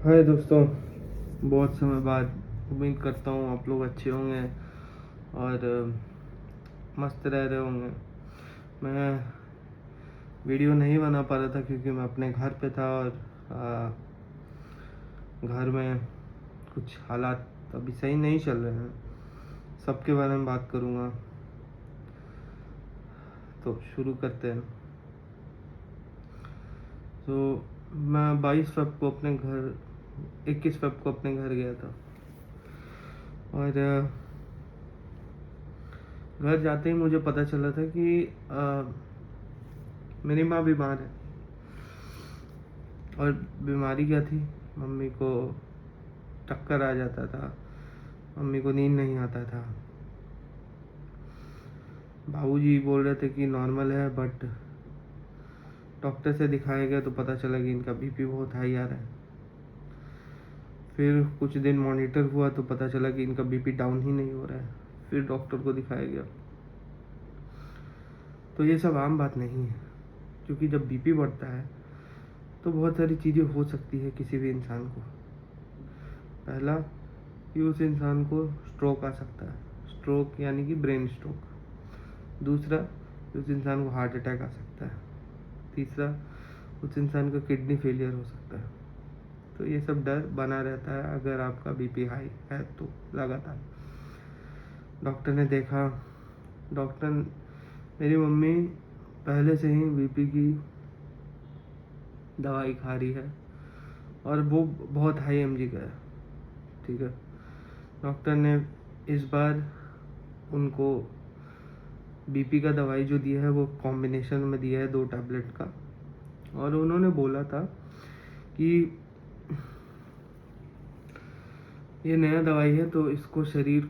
हाय दोस्तों, बहुत समय बाद। उम्मीद करता हूँ आप लोग अच्छे होंगे और मस्त रह रहे होंगे। मैं वीडियो नहीं बना पा रहा था क्योंकि मैं अपने घर पे था और घर में कुछ हालात अभी सही नहीं चल रहे हैं। सबके बारे में बात करूँगा, तो शुरू करते हैं। तो मैं 21 फ़रवरी को अपने घर गया था और घर जाते ही मुझे पता चला था कि मेरी माँ बीमार है। और बीमारी क्या थी? मम्मी को चक्कर आ जाता था, मम्मी को नींद नहीं आता था। बाबूजी बोल रहे थे कि नॉर्मल है, बट डॉक्टर से दिखाया गया तो पता चला कि इनका बीपी बहुत हाई आ रहा है। फिर कुछ दिन मॉनिटर हुआ तो पता चला कि इनका बीपी डाउन ही नहीं हो रहा है। फिर डॉक्टर को दिखाया गया। तो ये सब आम बात नहीं है, क्योंकि जब बीपी बढ़ता है तो बहुत सारी चीज़ें हो सकती है किसी भी इंसान को। पहला कि उस इंसान को स्ट्रोक आ सकता है, स्ट्रोक यानी कि ब्रेन स्ट्रोक। दूसरा, उस इंसान को हार्ट अटैक आ सकता है। तीसरा, उस इंसान का किडनी फेलियर हो सकता है। तो ये सब डर बना रहता है अगर आपका बीपी हाई है तो लगातार। डॉक्टर ने देखा, डॉक्टर मेरी मम्मी पहले से ही बीपी की दवाई खा रही है और वो बहुत हाई एमजी का है, ठीक है। डॉक्टर ने इस बार उनको बीपी का दवाई जो दिया है वो कॉम्बिनेशन में दिया है 2 टैबलेट का। और उन्होंने बोला था कि ये नया दवाई है तो इसको शरीर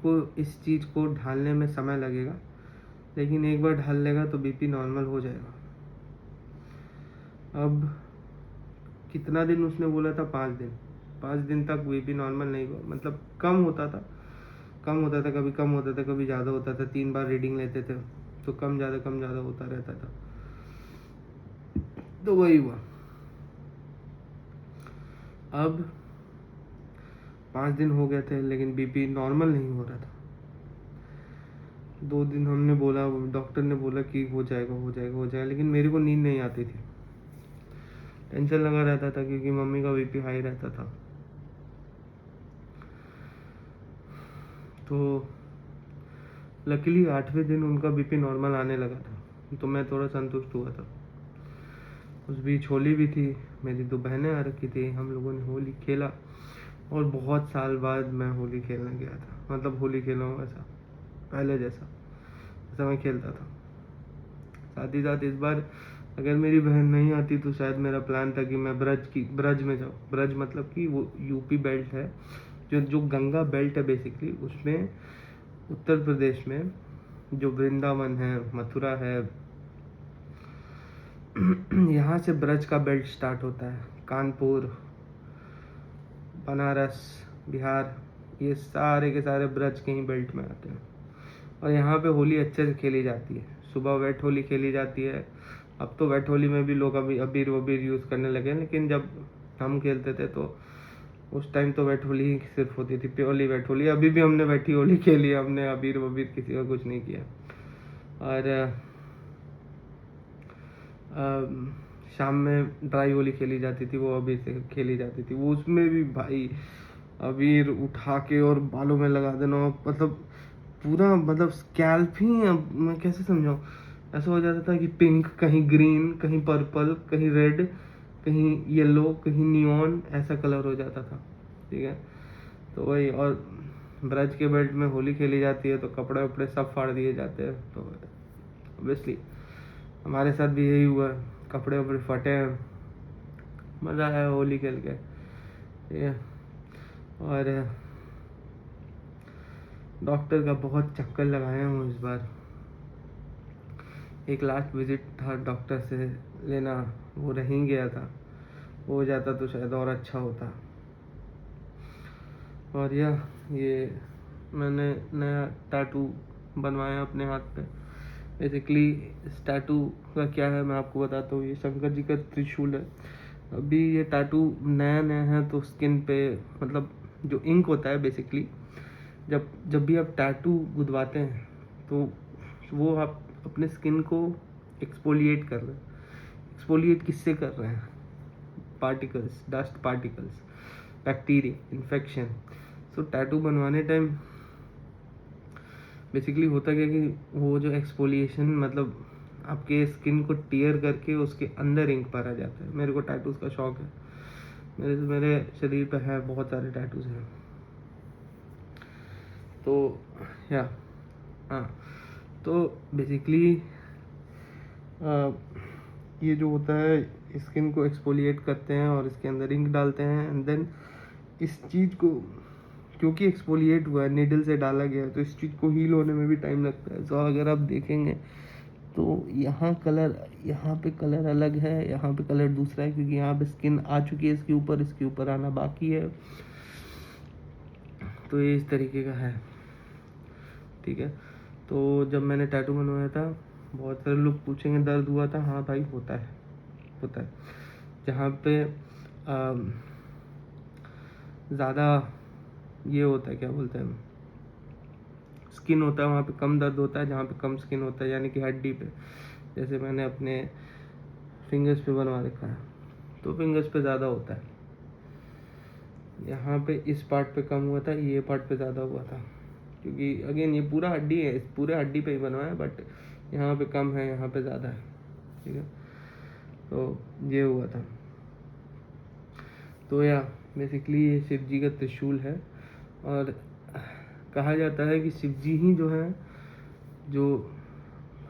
को इस चीज़ को ढालने में समय लगेगा, लेकिन एक बार ढाल लेगा तो बीपी नॉर्मल हो जाएगा। अब कितना दिन उसने बोला था? 5 दिन। 5 दिन तक बीपी नॉर्मल नहीं हुआ, मतलब कम होता था, कभी कम होता था, कभी ज़्यादा होता था। 3 बार रीडिंग लेते थे तो कम ज़्यादा होता रहता था। तो वही हुआ। अब 5 दिन हो गए थे लेकिन बीपी नॉर्मल नहीं हो रहा था। 2 दिन हमने बोला, डॉक्टर ने बोला कि हो जाएगा, लेकिन मेरे को नींद नहीं आती थी। टेंशन लगा रहता था क्योंकि मम्मी का बीपी हाई रहता था। तो लकीली 8वें दिन उनका बीपी नॉर्मल आने लगा था, तो मैं थोड़ा संतुष्ट हुआ था। उस बीच होली भी थी, मेरी 2 बहनें आ रखी थी, हम लोगों ने होली खेला। और बहुत साल बाद मैं होली खेलने गया था, मतलब होली खेला हूँ ऐसा, पहले जैसा मैं खेलता था। साथ ही साथ इस बार अगर मेरी बहन नहीं आती तो शायद मेरा प्लान था कि मैं ब्रज में जाऊँ। ब्रज मतलब कि वो यूपी बेल्ट है, जो गंगा बेल्ट है बेसिकली, उसमें उत्तर प्रदेश में जो वृंदावन है, मथुरा है, यहाँ से ब्रज का बेल्ट स्टार्ट होता है। कानपुर, बनारस, बिहार, ये सारे के सारे ब्रज के ही बेल्ट में आते हैं। और यहाँ पे होली अच्छे से खेली जाती है। सुबह वेट होली खेली जाती है। अब तो वेट होली में भी लोग अभी अबीर वबीर यूज़ करने लगे हैं, लेकिन जब हम खेलते थे तो उस टाइम तो वेट होली ही सिर्फ होती थी, प्योरली वेट होली। अभी भी हमने वैठी होली खेली है, हमने अबीर वबीर किसी का कुछ नहीं किया। और शाम में ड्राई होली खेली जाती थी, वो अबीर से खेली जाती थी। वो उसमें भी भाई अबीर उठा के और बालों में लगा देना, मतलब पूरा, मतलब स्कैल्प ही, अब मैं कैसे समझाऊँ, ऐसा हो जाता था कि पिंक, कहीं ग्रीन, कहीं पर्पल, कहीं रेड, कहीं येलो, कहीं नियॉन, ऐसा कलर हो जाता था, ठीक है। तो वही, और ब्रज के बेल्ट में होली खेली जाती है तो कपड़े वपड़े सब फाड़ दिए जाते हैं। तो ऑब्वियसली हमारे साथ भी यही हुआ, कपड़े वपड़े फटे हैं। मज़ा आया होली खेल के, ठीक है। और डॉक्टर का बहुत चक्कर लगाया हूँ इस बार। एक लास्ट विजिट था डॉक्टर से लेना, वो रह ही गया था। वो हो जाता तो शायद और अच्छा होता। और ये मैंने नया टैटू बनवाया अपने हाथ पे। बेसिकली इस टैटू का क्या है मैं आपको बताता हूँ। ये शंकर जी का त्रिशूल है। अभी ये टैटू नया नया है तो स्किन पे मतलब जो इंक होता है बेसिकली, जब जब भी आप टैटू गुदवाते हैं तो वो आप अपने स्किन को एक्सफोलिएट कर रहे हैं। एक्सफोलिएट किससे कर रहे हैं? Particles, dust particles, bacteria, infection. So tattoo बनवाने टाइम बेसिकली होता क्या कि वो जो एक्सफोलिएशन मतलब आपके स्किन को टीयर करके उसके अंदर इंक भरा जाता है। मेरे को टैटूज का शौक है, मेरे शरीर पे है, बहुत सारे टैटूज हैं। तो या हाँ, तो बेसिकली ये जो होता है स्किन को एक्सफोलिएट करते हैं और इसके अंदर इंक डालते हैं एंड देन इस चीज़ को, क्योंकि एक्सफोलिएट हुआ है, नीडल से डाला गया है, तो इस चीज़ को हील होने में भी टाइम लगता है। तो अगर आप देखेंगे तो यहाँ कलर, यहाँ पे कलर अलग है, यहाँ पे कलर दूसरा है, क्योंकि यहाँ पे स्किन आ चुकी है इसके ऊपर आना बाकी है। तो ये इस तरीके का है, ठीक है। तो जब मैंने टैटू बनवाया था, बहुत सारे लोग पूछेंगे दर्द हुआ था? हाँ भाई, होता है, होता है। जहाँ पे ज़्यादा ये होता है, क्या बोलते हैं, स्किन होता है, वहाँ पे कम दर्द होता है। जहाँ पे कम स्किन होता है यानी कि हड्डी पे, जैसे मैंने अपने फिंगर्स पे बनवा रखा है तो फिंगर्स पे ज़्यादा होता है। यहाँ पे इस पार्ट पे कम हुआ था, ये पार्ट पे ज़्यादा हुआ था, क्योंकि अगेन ये पूरा हड्डी है, इस पूरे हड्डी पे ही बनवाया है, बट यहाँ पे कम है, यहाँ पे ज़्यादा है, ठीक है। तो ये हुआ था। तो या बेसिकली ये शिव जी का त्रिशूल है, और कहा जाता है कि शिव जी ही जो है जो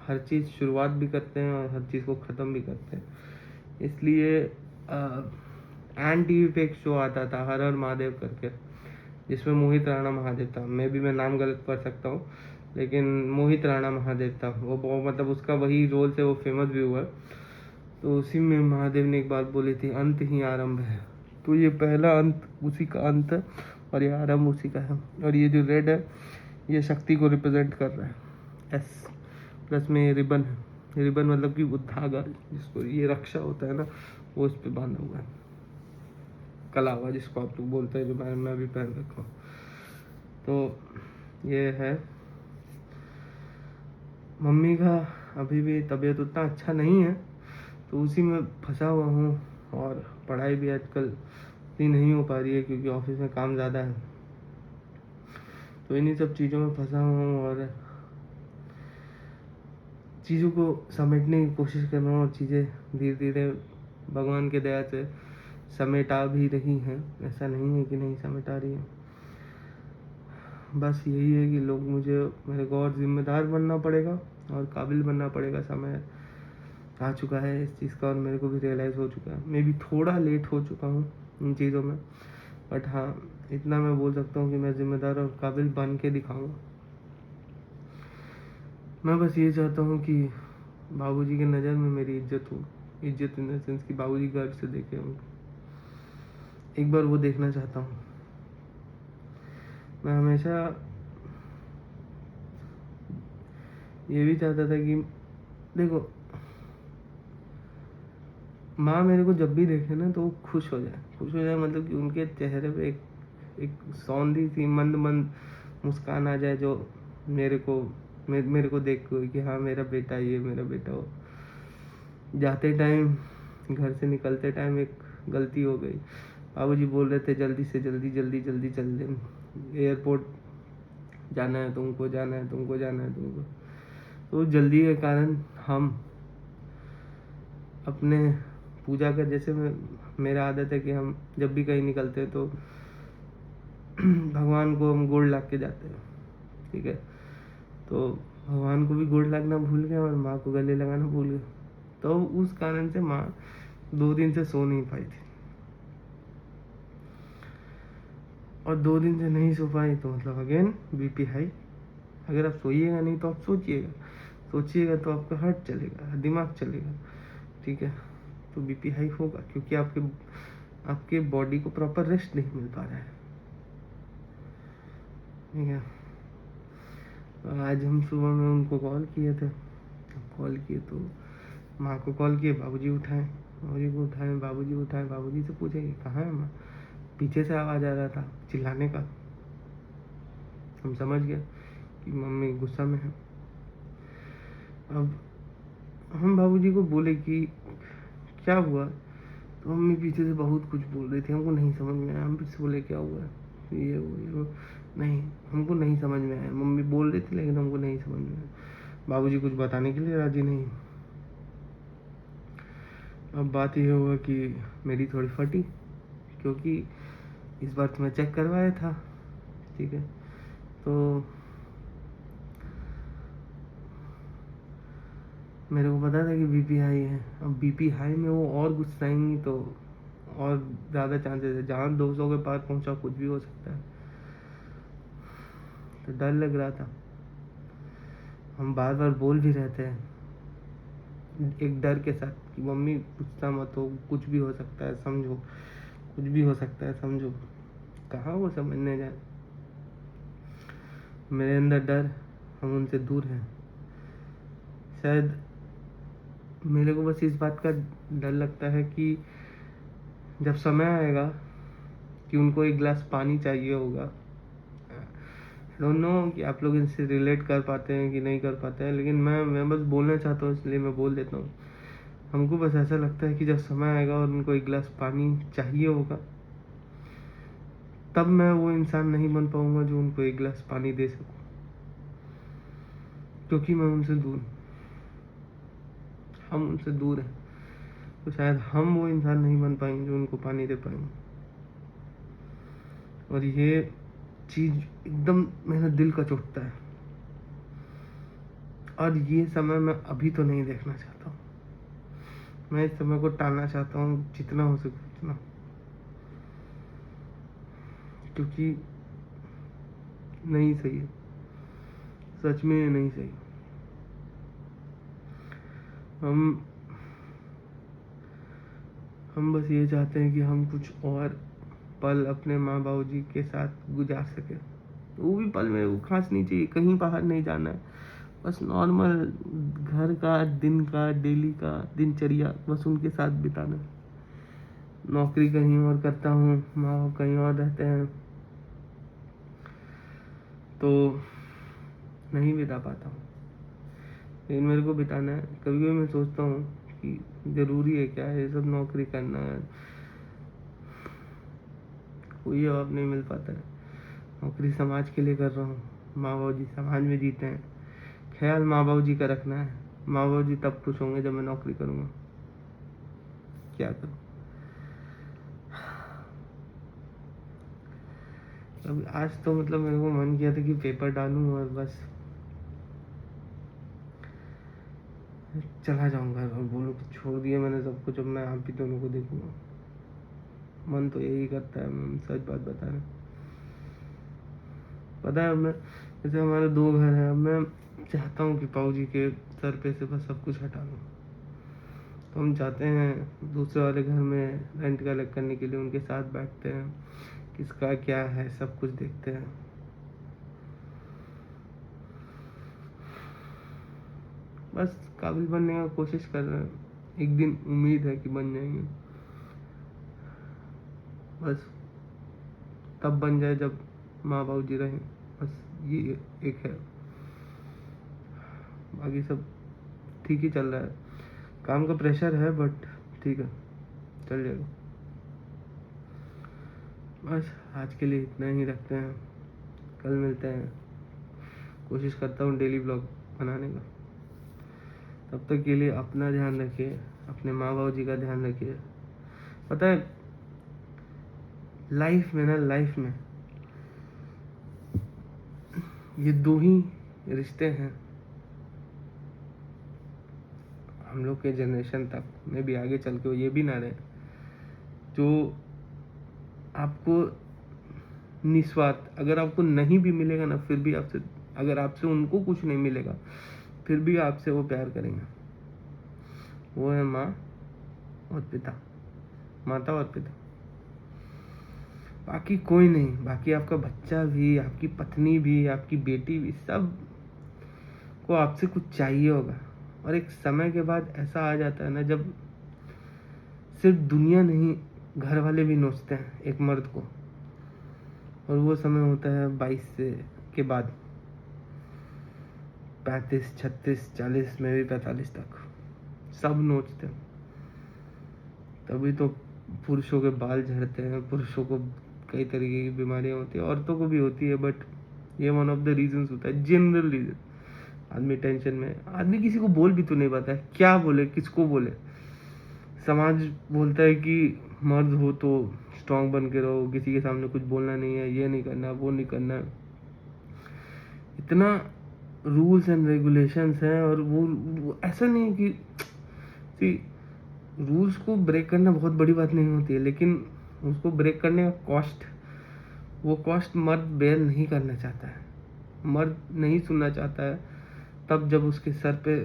हर चीज़ शुरुआत भी करते हैं और हर चीज़ को ख़त्म भी करते हैं। इसलिए एन टीवी पे एक शो आता था, हर हर महादेव करके, जिसमें मोहित राणा महादेव था। मैं नाम गलत कर सकता हूँ, लेकिन मोहित राणा महादेव था वो मतलब उसका वही रोल से वो फेमस भी हुआ। तो उसी में महादेव ने एक बात बोली थी, अंत ही आरंभ है। तो ये पहला अंत उसी का अंत है और ये आरंभ उसी का है। और ये जो रेड है ये शक्ति को रिप्रेजेंट कर रहा है, एस प्लस में ये रिबन है। रिबन मतलब कि वो धागा जिसको ये रक्षा होता है ना, वो इस पे बांधा हुआ है, कलावा जिसको आप लोग बोलते हैं, जो मैं भी पहन रखा हूँ। तो ये है। मम्मी का अभी भी तबीयत उतना अच्छा नहीं है, तो उसी में फंसा हुआ हूँ, और पढ़ाई भी आजकल इतनी नहीं हो पा रही है क्योंकि ऑफिस में काम ज़्यादा है। तो इन्हीं सब चीज़ों में फंसा हूँ और चीज़ों को समेटने की कोशिश कर रहा हूँ, और चीज़ें धीरे धीरे भगवान के दया से समेटा भी रही हैं। ऐसा नहीं है कि नहीं समेटा रही है। बस यही है कि मेरे को और जिम्मेदार बनना पड़ेगा और काबिल बनना पड़ेगा। समय आ चुका है इस चीज़ का, और मेरे को भी रियलाइज़ हो चुका है। मैं भी थोड़ा लेट हो चुका हूँ इन चीज़ों में, बट हाँ, इतना मैं बोल सकता हूँ कि मैं जिम्मेदार और काबिल बन के दिखाऊंगा। मैं बस ये चाहता हूँ कि बाबूजी की नज़र में मेरी इज्जत हो। इज्जत इन द सेंस कि बाबूजी गर्व से देखे उनको, एक बार वो देखना चाहता हूँ। मैं हमेशा ये भी चाहता था कि देखो, माँ मेरे को जब भी देखे ना तो वो खुश हो जाए, मतलब कि उनके चेहरे पे एक सौंधी सी मंद मंद मुस्कान आ जाए, जो मेरे को देख के कि हाँ मेरा बेटा ये, मेरा बेटा वो। जाते टाइम, घर से निकलते टाइम एक गलती हो गई। बाबूजी बोल रहे थे जल्दी से जल्दी जल्दी जल्दी चल दे, एयरपोर्ट जाना है तुमको, जाना है तुमको, जाना है तुमको। तो जल्दी के कारण हम अपने पूजा का, जैसे मेरा आदत है कि हम जब भी कहीं निकलते हैं तो भगवान को हम गोड़ लाग के जाते हैं, ठीक है। तो भगवान को भी गोड़ लगना भूल गए और माँ को गले लगाना भूल गए। तो उस कारण से माँ 2 दिन से सो नहीं पाई थी, और 2 दिन से नहीं सो पाई तो मतलब अगेन बीपी हाई। अगर आप सोइएगा नहीं तो आप सोचिएगा तो आपका हार्ट चलेगा, दिमाग चलेगा, ठीक है। तो बीपी हाई होगा क्योंकि आपके बॉडी को प्रॉपर रेस्ट नहीं मिल पा रहा है, ठीक है। आज हम सुबह में उनको कॉल किए थे, तो माँ को कॉल किए, बाबूजी उठाए, बाबूजी को उठाएं, बाबूजी को उठाएं, बाबूजी से पूछे कि कहाँ है माँ। पीछे से आवाज़ आ रहा था चिल्लाने का। हम समझ गए कि मम्मी गुस्सा में है। अब हम बाबूजी को बोले कि क्या हुआ, तो मम्मी पीछे से बहुत कुछ बोल रही थी, हमको नहीं समझ में आया। हम फिर से बोले क्या हुआ, ये वो नहीं, हमको नहीं समझ में आया। मम्मी बोल रही थी लेकिन हमको नहीं समझ में आया। बाबूजी कुछ बताने के लिए राजी नहीं। अब बात ये हुआ कि मेरी थोड़ी फटी, क्योंकि इस बार तो मैं चेक करवाया था, ठीक है। तो मेरे को पता था कि बीपी हाई है। अब बीपी हाई में वो और गुस्साएंगी तो और ज़्यादा चांसेस है, जहाँ 200 के पार पहुंचा कुछ भी हो सकता है। तो डर लग रहा था। हम बार बार बोल भी रहे थे एक डर के साथ कि मम्मी गुस्सा मत हो, कुछ भी हो सकता है समझो, कुछ भी हो सकता है समझो। कहाँ वो समझने जाए। मेरे अंदर डर, हम उनसे दूर हैं। शायद मेरे को बस इस बात का डर लगता है कि जब समय आएगा कि उनको एक गिलास पानी चाहिए होगा। डोंट नो कि आप लोग इनसे रिलेट कर पाते हैं कि नहीं कर पाते हैं, लेकिन मैं बस बोलना चाहता हूँ, इसलिए मैं बोल देता हूँ। हमको बस ऐसा लगता है कि जब समय आएगा और उनको एक गिलास पानी चाहिए होगा, तब मैं वो इंसान नहीं बन पाऊंगा जो उनको एक गिलास पानी दे सकूं, क्योंकि मैं उनसे दूर, हम उनसे दूर हैं। तो शायद हम वो इंसान नहीं बन पाएंगे जो उनको पानी दे पाएंगे। और ये चीज एकदम मेरे दिल का चुभता है। और ये समय मैं अभी तो नहीं देखना चाहता हूँ। मैं इस समय को टालना चाहता हूँ जितना हो सके उतना, क्योंकि नहीं सही है, सच में नहीं सही। हम बस ये चाहते हैं कि हम कुछ और पल अपने माँ बाबू जी के साथ गुजार सके। वो भी पल मेरे को खास नहीं चाहिए, कहीं बाहर नहीं जाना है, बस नॉर्मल घर का दिन का डेली का दिनचर्या बस उनके साथ बिताना है। नौकरी कहीं और करता हूँ, माँ बाप कहीं और रहते हैं, तो नहीं बिता पाता हूँ। लेकिन मेरे को बिताना है। कभी कभी मैं सोचता हूँ कि जरूरी है क्या ये सब नौकरी करना है, कोई जवाब नहीं मिल पाता है। नौकरी समाज के लिए कर रहा हूँ, माँ बाबू जी समाज में जीते हैं, ख्याल माँ बाबू जी का रखना है। माँ बाबू जी तब खुश होंगे जब मैं नौकरी करूँगा। क्या करूँ। अब आज तो मतलब मेरे को मन किया था कि पेपर डालूं और बस चला जाऊंगा और बोलूँ कि छोड़ दिया मैंने सब कुछ, अब मैं आप ही दोनों को देखूंगा। मन तो यही करता है, मैं सच बात बता रहा। पता है, मैं जैसे हमारे 2 घर हैं, अब मैं चाहता हूँ कि पाऊ जी के सर पे से बस सब कुछ हटा दूँ। तो हम जाते हैं दूसरे वाले घर में रेंट का अलग करने के लिए, उनके साथ बैठते हैं, किसका क्या है सब कुछ देखते हैं। बस काबिल बनने का कोशिश कर रहे हैं, एक दिन उम्मीद है कि बन जाएंगे। बस तब बन जाए जब माँ बाबू जी रहें, बस ये एक है। बाकी सब ठीक ही चल रहा है, काम का प्रेशर है बट ठीक है, चल जाएगा। बस आज के लिए इतना ही रखते हैं, कल मिलते हैं। कोशिश करता हूँ डेली ब्लॉग बनाने का। तब तक के लिए अपना ध्यान रखिए, अपने माँ बाबू जी का ध्यान रखिए। पता है लाइफ में ये 2 ही रिश्ते हैं हम लोग के जनरेशन तक में भी, आगे चल के वो ये भी ना रहे, जो आपको निस्वार्थ, अगर आपको नहीं भी मिलेगा ना फिर भी आपसे, अगर आपसे उनको कुछ नहीं मिलेगा फिर भी आपसे वो प्यार करेंगे। वो है माँ और पिता, माता और पिता, बाकी कोई नहीं। बाकी आपका बच्चा भी, आपकी पत्नी भी, आपकी बेटी भी, सब को आपसे कुछ चाहिए होगा। और एक समय के बाद ऐसा आ जाता है ना, जब सिर्फ दुनिया नहीं, घर वाले भी नोचते हैं एक मर्द को, और वो समय होता है 22 से के बाद, 35, 36, 40 में भी 45 तक सब नोचते हैं। तभी तो पुरुषों के बाल झड़ते हैं, पुरुषों को कई तरीके की बीमारियां होती है, औरतों को भी होती है, बट ये वन ऑफ द रीजंस होता है, जनरल रीजन। आदमी टेंशन में, आदमी किसी को बोल भी तो नहीं पाता है, क्या बोले, किसको बोले। समाज बोलता है कि मर्द हो तो स्ट्रांग बन के रहो, किसी के सामने कुछ बोलना नहीं है, ये नहीं करना, वो नहीं करना। इतना रूल्स एंड रेगुलेशंस हैं, और वो ऐसा नहीं है कि रूल्स को ब्रेक करना बहुत बड़ी बात नहीं होती है, लेकिन उसको ब्रेक करने का कॉस्ट, वो कॉस्ट मर्द बेयर नहीं करना चाहता है। मर्द नहीं सुनना चाहता है तब जब उसके सर पे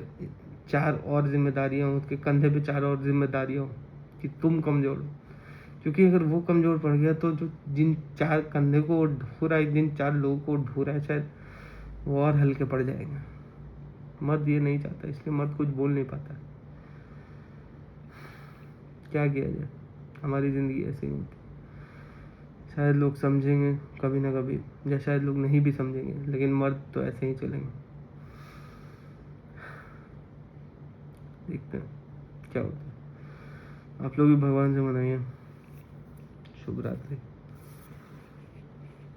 4 और जिम्मेदारियां हो, उसके कंधे पे 4 और जिम्मेदारियां हो कि तुम कमजोर हो। क्योंकि अगर वो कमजोर पड़ गया तो जो जिन 4 कंधे को ढो रहा है, जिन 4 लोगों को ढो रहा है, शायद वो और हल्के पड़ जाएंगे। मर्द ये नहीं चाहता, इसलिए मर्द कुछ बोल नहीं पाता। क्या किया जाए, हमारी ज़िंदगी ऐसे ही होती है। शायद लोग समझेंगे कभी ना कभी, या शायद लोग नहीं भी समझेंगे, लेकिन मर्द तो ऐसे ही चलेंगे। देखते हैं क्या होता है। आप लोग भी भगवान से मनाइए। शुभ रात्रि।